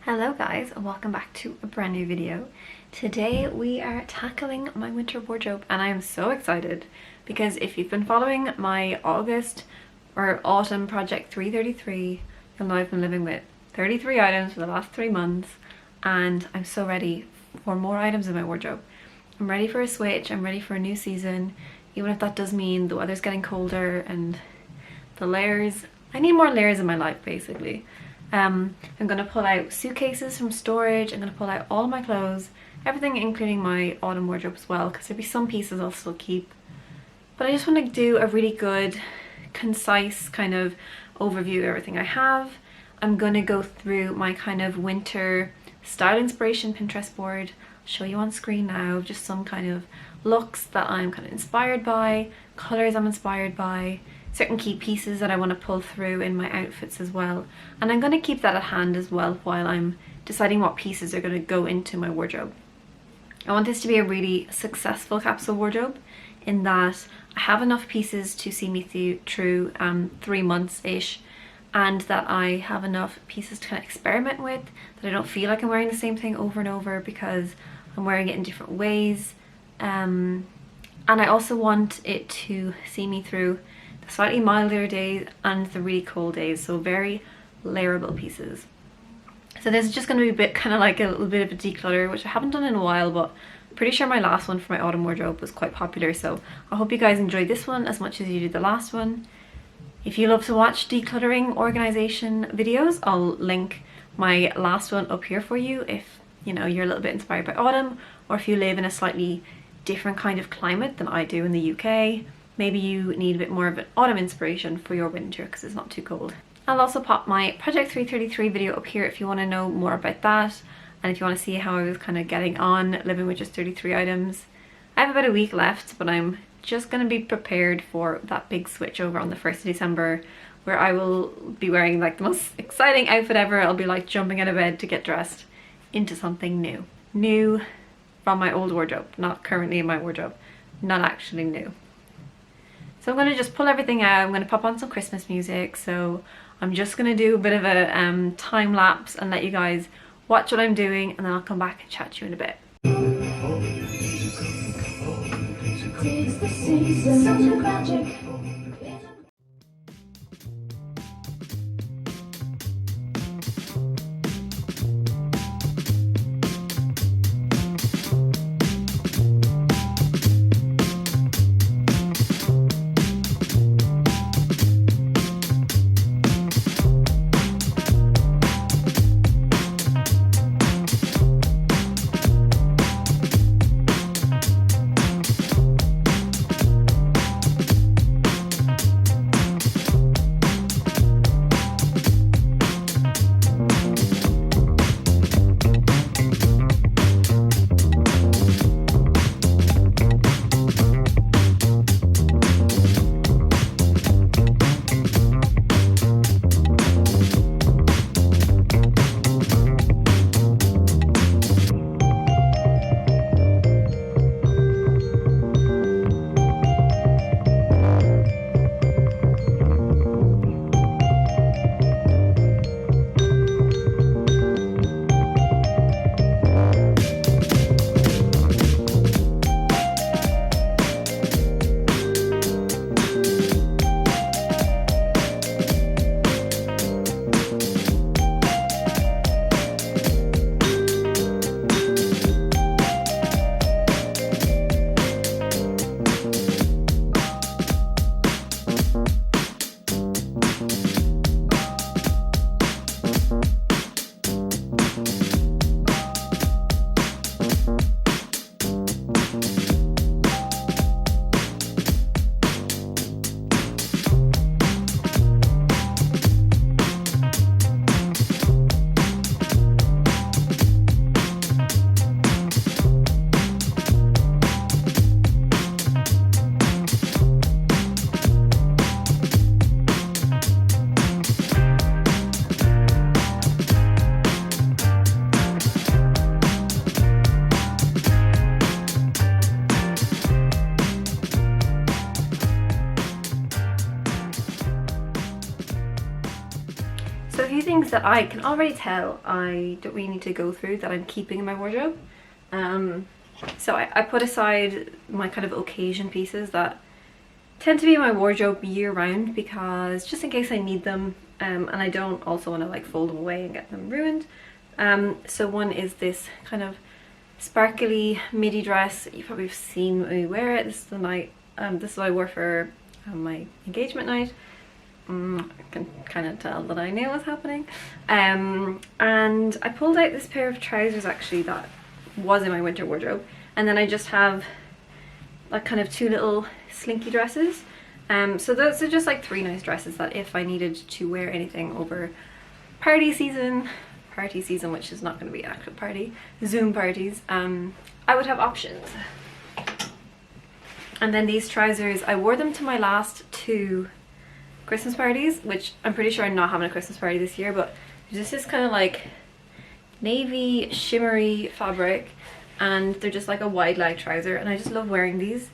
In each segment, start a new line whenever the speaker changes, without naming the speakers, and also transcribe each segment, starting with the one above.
Hello guys, and welcome back to a brand new video. Today we are tackling my winter wardrobe and I am so excited because if you've been following my August or autumn project 333, you'll know I've been living with 33 items for the last 3 months and I'm so ready for more items in my wardrobe. I'm ready for a switch, I'm ready for a new season, even if that does mean the weather's getting colder and the layers. I need more layers in my life basically. I'm going to pull out suitcases from storage, I'm going to pull out all my clothes, everything including my autumn wardrobe as well, because there'll be some pieces I'll still keep. But I just want to do a really good, concise kind of overview of everything I have. I'm going to go through my kind of winter style inspiration Pinterest board, show you on screen now, just some kind of looks that I'm kind of inspired by, colours I'm inspired by, certain key pieces that I want to pull through in my outfits as well. And I'm going to keep that at hand as well while I'm deciding what pieces are going to go into my wardrobe. I want this to be a really successful capsule wardrobe in that I have enough pieces to see me through 3 months-ish, and that I have enough pieces to kind of experiment with, that I don't feel like I'm wearing the same thing over and over because I'm wearing it in different ways. And I also want it to see me through the slightly milder days and the really cold days, so very layerable pieces. So this is just going to be a bit kind of like a little bit of a declutter, which I haven't done in a while, but I'm pretty sure my last one for my autumn wardrobe was quite popular, so I hope you guys enjoyed this one as much as you did the last one. If you love to watch decluttering organization videos, I'll link my last one up here for you if you know you're a little bit inspired by autumn, or if you live in a slightly different kind of climate than I do in the UK. Maybe you need a bit more of an autumn inspiration for your winter because it's not too cold. I'll also pop my Project 333 video up here if you want to know more about that, and if you want to see how I was kind of getting on living with just 33 items. I have about a week left, but I'm just going to be prepared for that big switch over on the 1st of December where I will be wearing like the most exciting outfit ever. I'll be like jumping out of bed to get dressed into something new. New from my old wardrobe, not currently in my wardrobe, not actually new. So I'm going to just pull everything out. I'm going to pop on some Christmas music. So I'm just going to do a bit of a time lapse and let you guys watch what I'm doing, and then I'll come back and chat to you in a bit. that I can already tell I don't really need to go through that I'm keeping in my wardrobe. So I put aside my kind of occasion pieces that tend to be in my wardrobe year round, because just in case I need them, and I don't also want to like fold them away and get them ruined. So one is this kind of sparkly midi dress. You probably have seen me wear it. This is the night, this is what I wore for my engagement night. I can kind of tell that I knew what was happening. And I pulled out this pair of trousers actually that was in my winter wardrobe, and then I just have like kind of two little slinky dresses. So those are just like three nice dresses that if I needed to wear anything over party season, which is not going to be actual party, Zoom parties, I would have options. And then these trousers, I wore them to my last two Christmas parties, which I'm pretty sure I'm not having a Christmas party this year, but this is kind of like navy shimmery fabric, and they're just like a wide leg trouser, and I just love wearing these.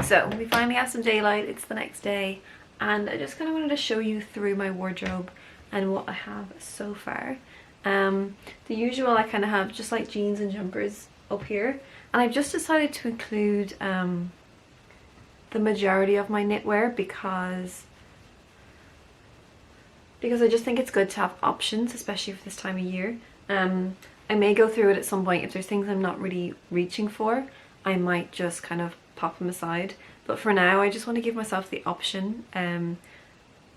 So we finally have some daylight. It's the next day, and I just kind of wanted to show you through my wardrobe and what I have so far. The usual, I kind of have just like jeans and jumpers up here, and I've just decided to include the majority of my knitwear because I just think it's good to have options, especially for this time of year. I may go through it at some point. If there's things I'm not really reaching for, I might just kind of pop them aside. But for now, I just want to give myself the option. I'm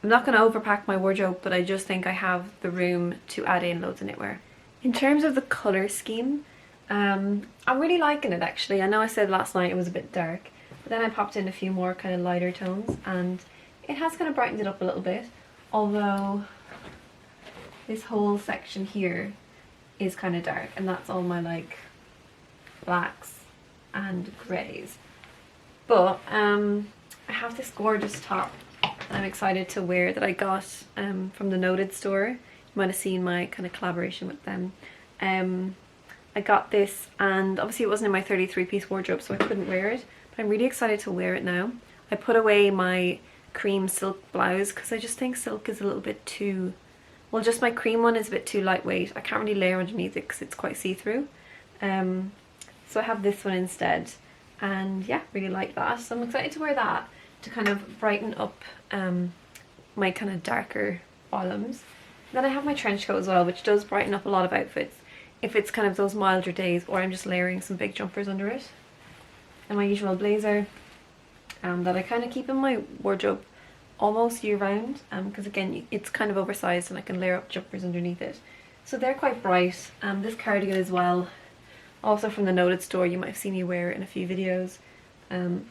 not going to overpack my wardrobe, but I just think I have the room to add in loads of knitwear. In terms of the colour scheme, I'm really liking it actually. I know I said last night it was a bit dark, but then I popped in a few more kind of lighter tones, and it has kind of brightened it up a little bit. Although this whole section here is kind of dark, and that's all my like blacks and greys. But I have this gorgeous top that I'm excited to wear that I got from the Noted store. You might have seen my kind of collaboration with them. I got this, and obviously it wasn't in my 33-piece wardrobe, so I couldn't wear it, but I'm really excited to wear it now. I put away my cream silk blouse because I just think silk is a little bit too, well, just my cream one is a bit too lightweight. I can't really layer underneath it because it's quite see-through. So I have this one instead, and yeah, really like that. So I'm excited to wear that to kind of brighten up my kind of darker bottoms. Then I have my trench coat as well, which does brighten up a lot of outfits if it's kind of those milder days, or I'm just layering some big jumpers under it. And my usual blazer that I kind of keep in my wardrobe almost year round, because again, it's kind of oversized and I can layer up jumpers underneath it. So they're quite bright. This cardigan as well, also from the Noted store. You might have seen me wear it in a few videos.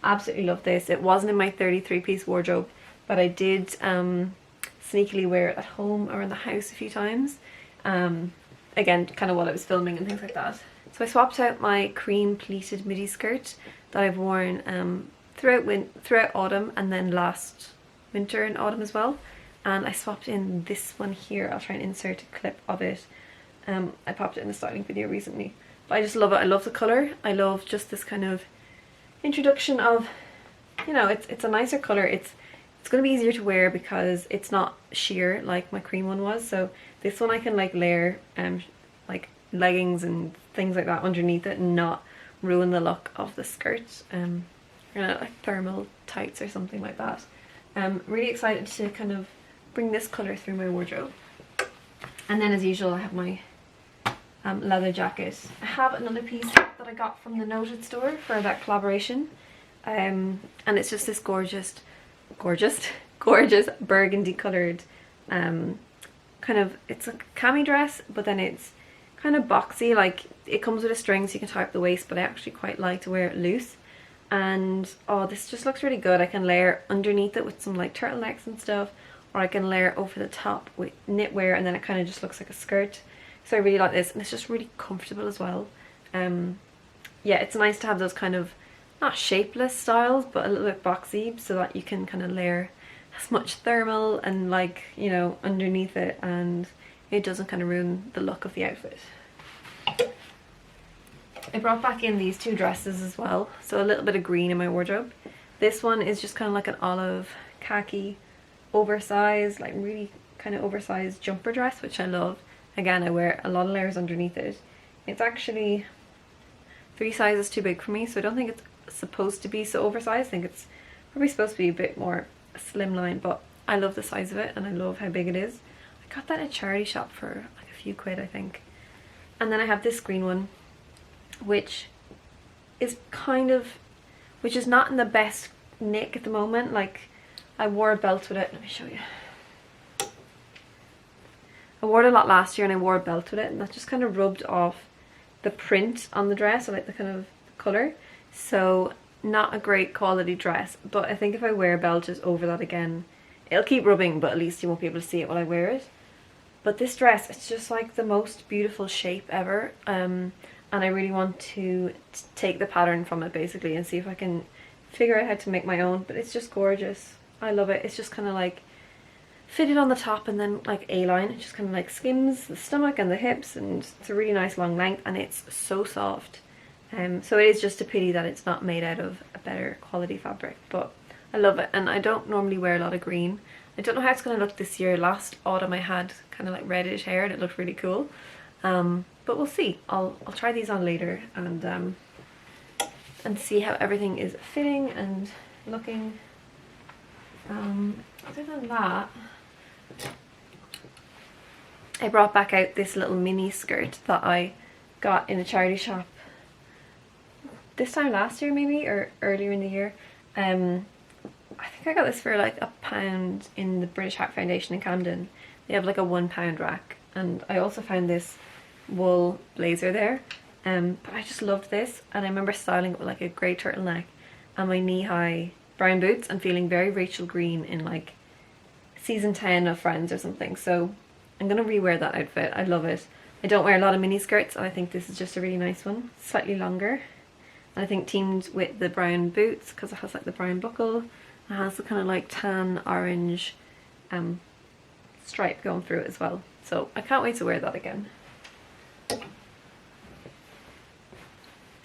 Absolutely love this. It wasn't in my 33-piece wardrobe, but I did sneakily wear it at home or in the house a few times. Again, kind of while I was filming and things like that. So I swapped out my cream pleated midi skirt that I've worn throughout autumn, and then last winter and autumn as well, and I swapped in this one here. I'll try and insert a clip of it. I popped it in a styling video recently, but I just love it. I love the colour. I love just this kind of introduction of, you know, it's a nicer colour. It's going to be easier to wear because it's not sheer like my cream one was. So this one I can like layer like leggings and things like that underneath it and not ruin the look of the skirt. Like thermal tights or something like that. Really excited to kind of bring this colour through my wardrobe. And then as usual, I have my leather jacket. I have another piece that I got from the Noted store for that collaboration, and it's just this gorgeous burgundy coloured kind of, it's a cami dress, but then it's kind of boxy. Like, it comes with a string so you can tie up the waist, but I actually quite like to wear it loose. And oh, this just looks really good. I can layer underneath it with some like turtlenecks and stuff, or I can layer over the top with knitwear, and then it kind of just looks like a skirt. So I really like this, and it's just really comfortable as well. Yeah, it's nice to have those kind of not shapeless styles, but a little bit boxy, so that you can kind of layer as much thermal and like, you know, underneath it, and it doesn't kind of ruin the look of the outfit. I brought back in these two dresses as well, so a little bit of green in my wardrobe. This one is just kind of like an olive khaki, oversized, like really kind of oversized jumper dress, which I love. Again, I wear a lot of layers underneath it. It's actually 3 sizes too big for me, so I don't think it's supposed to be so oversized. I think it's probably supposed to be a bit more slimline, but I love the size of it and I love how big it is. I got that at a charity shop for like a few quid, I think. And then I have this green one, which is which is not in the best nick at the moment. Like, I wore a belt with it. Let me show you. I wore it a lot last year and I wore a belt with it, and that just kind of rubbed off the print on the dress, or like the kind of colour. So not a great quality dress, but I think if I wear a belt just over that again, it'll keep rubbing, but at least you won't be able to see it while I wear it. But this dress, it's just like the most beautiful shape ever, and I really want to take the pattern from it basically and see if I can figure out how to make my own. But it's just gorgeous. I love it. It's just kind of like fitted on the top and then like A-line. It just kind of like skims the stomach and the hips, and it's a really nice long length and it's so soft. So it is just a pity that it's not made out of a better quality fabric, but I love it. And I don't normally wear a lot of green. I don't know how it's going to look this year. Last autumn I had kind of like reddish hair and it looked really cool. But we'll see. I'll try these on later and see how everything is fitting and looking. Other than that, I brought back out this little mini skirt that I got in a charity shop this time last year maybe, or earlier in the year. I think I got this for like £1 in the British Heart Foundation in Camden. They have like a £1 rack, and I also found this wool blazer there. But I just loved this, and I remember styling it with like a grey turtleneck and my knee-high brown boots and feeling very Rachel Green in like season 10 of Friends or something. So I'm gonna rewear that outfit. I love it. I don't wear a lot of mini skirts, and I think this is just a really nice one, slightly longer. And I think teamed with the brown boots because it has like the brown buckle. It has the kind of like tan orange stripe going through it as well. So I can't wait to wear that again. So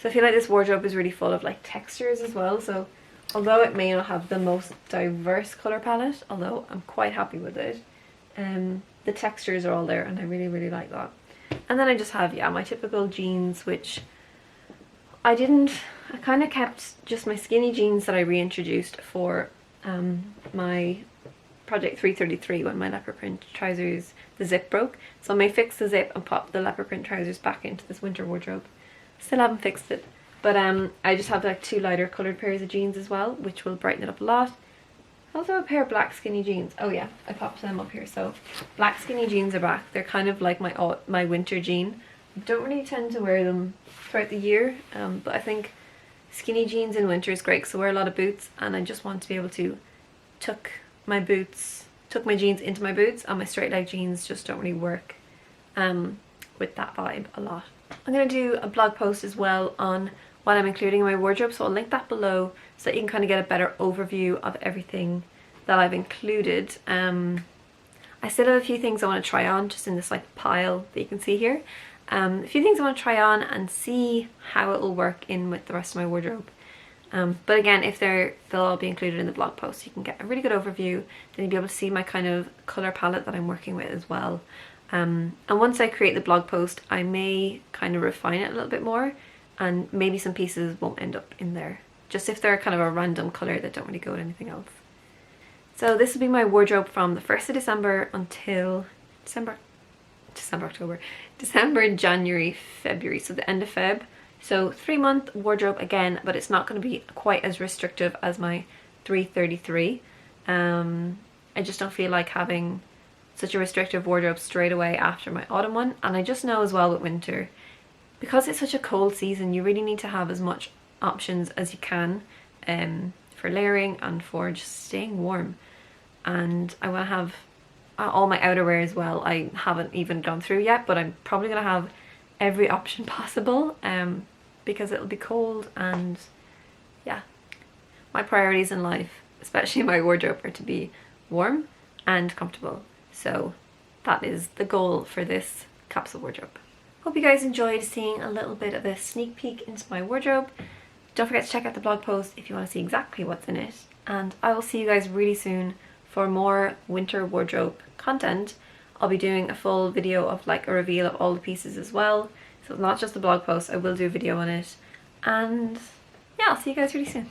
I feel like this wardrobe is really full of like textures as well. So although it may not have the most diverse colour palette, although I'm quite happy with it, the textures are all there and I really, really like that. And then I just have, yeah, my typical jeans, which I kind of kept just my skinny jeans that I reintroduced for my Project 333 when my leopard print trousers, the zip broke. So I may fix the zip and pop the leopard print trousers back into this winter wardrobe. Still haven't fixed it. But I just have like 2 lighter coloured pairs of jeans as well, which will brighten it up a lot. Also a pair of black skinny jeans. Oh yeah, I popped them up here. So black skinny jeans are back. They're kind of like my winter jean. I don't really tend to wear them throughout the year, but I think skinny jeans in winter is great because I wear a lot of boots, and I just want to be able to tuck my jeans into my boots, and my straight leg jeans just don't really work with that vibe a lot. I'm going to do a blog post as well on what I'm including in my wardrobe, so I'll link that below so that you can kind of get a better overview of everything that I've included. I still have a few things I want to try on just in this like pile that you can see here. A few things I want to try on and see how it will work in with the rest of my wardrobe. But again, if they'll all be included in the blog post, you can get a really good overview. Then you'll be able to see my kind of colour palette that I'm working with as well. And once I create the blog post, I may kind of refine it a little bit more, and maybe some pieces won't end up in there, just if they're kind of a random colour that don't really go with anything else. So this will be my wardrobe from the 1st of December until December, January, February, so the end of Feb. So 3-month wardrobe again, but it's not going to be quite as restrictive as my 333. I just don't feel like having such a restrictive wardrobe straight away after my autumn one. And I just know as well with winter, because it's such a cold season, you really need to have as much options as you can for layering and for just staying warm. And I want to have all my outerwear as well. I haven't even gone through yet, but I'm probably going to have every option possible because it'll be cold, and yeah, my priorities in life, especially my wardrobe, are to be warm and comfortable. So that is the goal for this capsule wardrobe. Hope you guys enjoyed seeing a little bit of a sneak peek into my wardrobe. Don't forget to check out the blog post if you want to see exactly what's in it, and I will see you guys really soon for more winter wardrobe content, I'll be doing a full video of like a reveal of all the pieces as well. So it's not just a blog post, I will do a video on it. And yeah, I'll see you guys really soon.